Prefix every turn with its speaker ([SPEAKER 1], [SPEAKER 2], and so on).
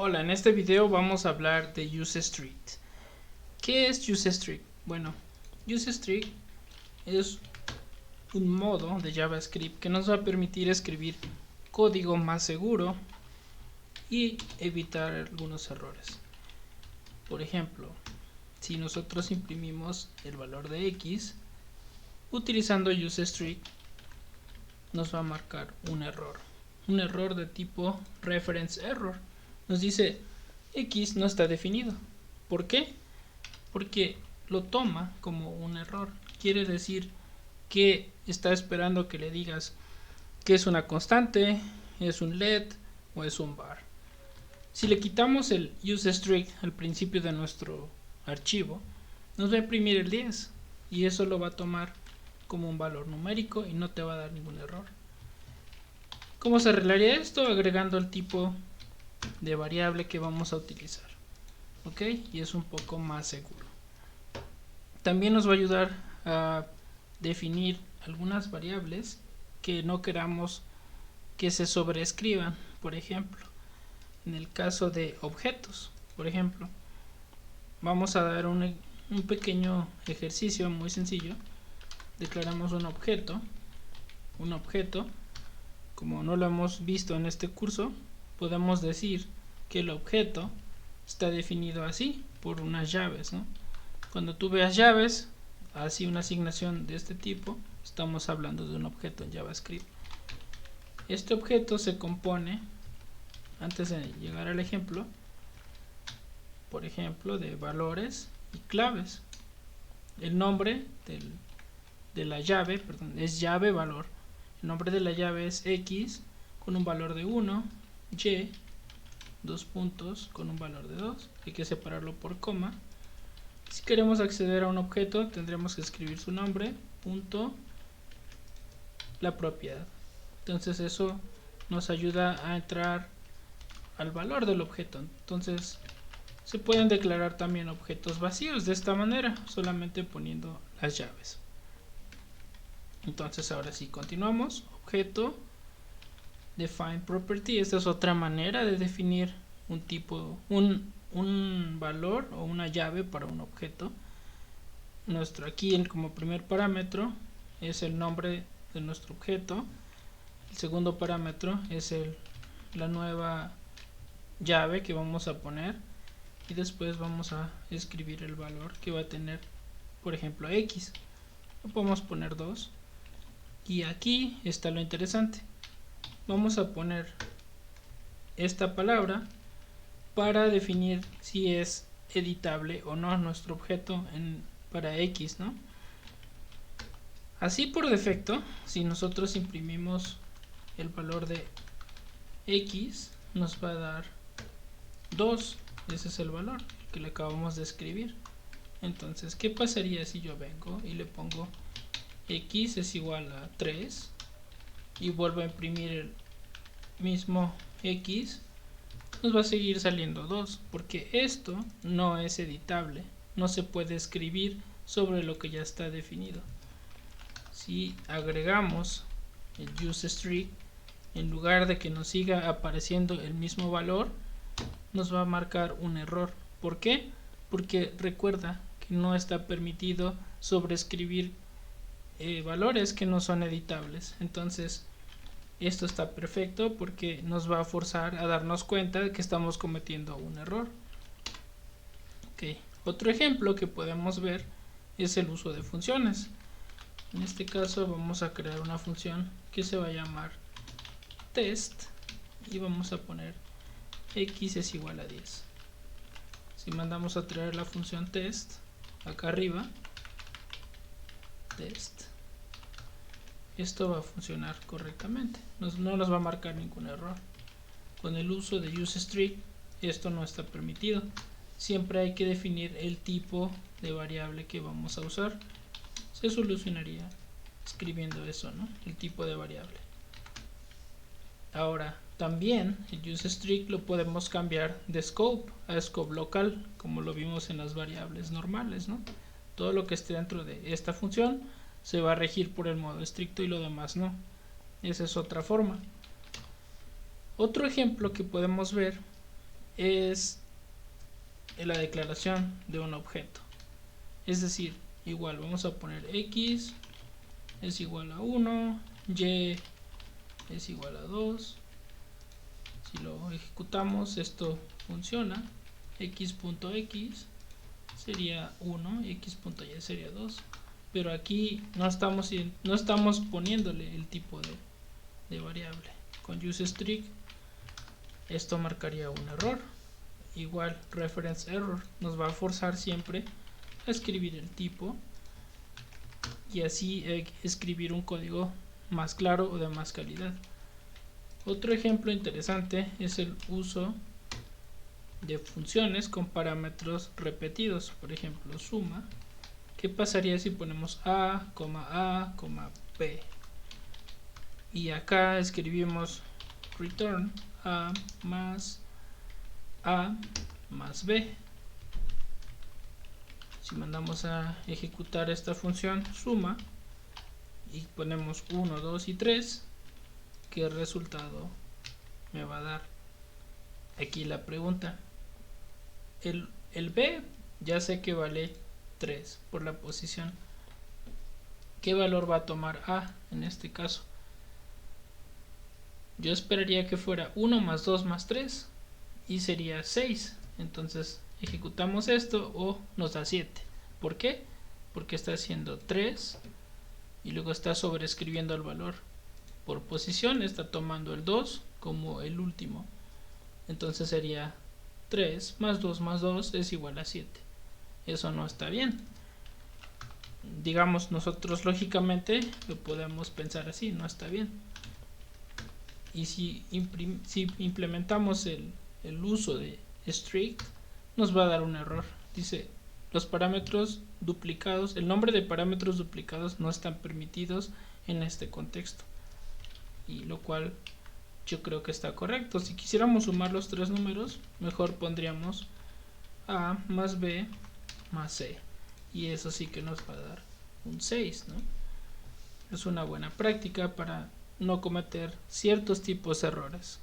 [SPEAKER 1] Hola, en este video vamos a hablar de UseString. ¿Qué es UseString? Bueno, UseString es un modo de JavaScript que nos va a permitir escribir código más seguro y evitar algunos errores. Por ejemplo, si nosotros imprimimos el valor de X utilizando UseString, nos va a marcar un error de tipo reference error. Nos dice X no está definido. ¿Por qué? Porque lo toma como un error. Quiere decir que está esperando que le digas que es una constante, es un let o es un var. Si le quitamos el UseString al principio de nuestro archivo, nos va a imprimir el 10 y eso lo va a tomar como un valor numérico y no te va a dar ningún error. ¿Cómo se arreglaría esto? Agregando el tipo de variable que vamos a utilizar, ¿ok? Y es un poco más seguro. También nos va a ayudar a definir algunas variables que no queramos que se sobreescriban. Por ejemplo, en el caso de objetos, por ejemplo, vamos a dar un pequeño ejercicio muy sencillo. Declaramos un objeto, como no lo hemos visto en este curso, podemos decir que el objeto está definido así, por unas llaves, ¿no? Cuando tú veas llaves, así una asignación de este tipo, estamos hablando de un objeto en JavaScript. Este objeto se compone, antes de llegar al ejemplo, por ejemplo, de valores y claves. El nombre de la llave, perdón, es llave valor. El nombre de la llave es X con un valor de 1, Y, dos puntos con un valor de 2. Hay que separarlo por coma. Si queremos acceder a un objeto, tendremos que escribir su nombre, punto, la propiedad. Entonces eso nos ayuda a entrar al valor del objeto. Entonces se pueden declarar también objetos vacíos de esta manera, solamente poniendo las llaves. Entonces ahora sí continuamos. Objeto define property. Esta es otra manera de definir un tipo, un valor o una llave para un objeto. Nuestro aquí como primer parámetro es el nombre de nuestro objeto. El segundo parámetro es la nueva llave que vamos a poner y después vamos a escribir el valor que va a tener, por ejemplo, X. Lo podemos poner 2 y aquí está lo interesante. Vamos a poner esta palabra para definir si es editable o no nuestro objeto para X, ¿no? Así por defecto, si nosotros imprimimos el valor de X, nos va a dar 2. Ese es el valor que le acabamos de escribir. Entonces, ¿qué pasaría si yo vengo y le pongo X es igual a 3 y vuelvo a imprimir el mismo X? Nos va a seguir saliendo 2 porque esto no es editable, no se puede escribir sobre lo que ya está definido. Si agregamos el UseString, en lugar de que nos siga apareciendo el mismo valor, nos va a marcar un error. ¿Por qué? Porque recuerda que no está permitido sobreescribir valores que no son editables. Entonces esto está perfecto porque nos va a forzar a darnos cuenta de que estamos cometiendo un error. Okay. Otro ejemplo que podemos ver es el uso de funciones. En este caso vamos a crear una función que se va a llamar test y vamos a poner X es igual a 10. Si mandamos a traer la función test acá arriba, test, esto va a funcionar correctamente, no nos va a marcar ningún error. Con el uso de UseString esto no está permitido. Siempre hay que definir el tipo de variable que vamos a usar. Se solucionaría escribiendo eso, ¿no? El tipo de variable. Ahora también el UseString lo podemos cambiar de scope a scope local, como lo vimos en las variables normales, ¿no? Todo lo que esté dentro de esta función se va a regir por el modo estricto y lo demás no. Esa es otra forma. Otro ejemplo que podemos ver es la declaración de un objeto. Es decir, igual vamos a poner x es igual a 1, y es igual a 2. Si lo ejecutamos, esto funciona. X.x sería 1 y x.y sería 2. Pero aquí no estamos poniéndole el tipo de variable. Con useString esto marcaría un error. Igual reference error nos va a forzar siempre a escribir el tipo y así escribir un código más claro o de más calidad. Otro ejemplo interesante es el uso de funciones con parámetros repetidos. Por ejemplo, suma. ¿Qué pasaría si ponemos a, b? Y acá escribimos return a más b. Si mandamos a ejecutar esta función suma y ponemos 1, 2 y 3, ¿qué resultado me va a dar? Aquí la pregunta. El b ya sé que vale 3 por la posición. ¿Qué valor va a tomar a en este caso? Yo esperaría que fuera 1 más 2 más 3 y sería 6. Entonces ejecutamos esto o nos da 7. ¿Por qué? Porque está haciendo 3 y luego está sobreescribiendo el valor por posición, está tomando el 2 como el último. Entonces sería 3 más 2 es igual a 7. Eso no está bien. Digamos, nosotros lógicamente lo podemos pensar así, no está bien. Y si implementamos el uso de strict, nos va a dar un error. Dice, los parámetros duplicados, el nombre de parámetros duplicados no están permitidos en este contexto. Y lo cual yo creo que está correcto. Si quisiéramos sumar los tres números, mejor pondríamos a más b más c. Y eso sí que nos va a dar un 6, ¿no? Es una buena práctica para no cometer ciertos tipos de errores.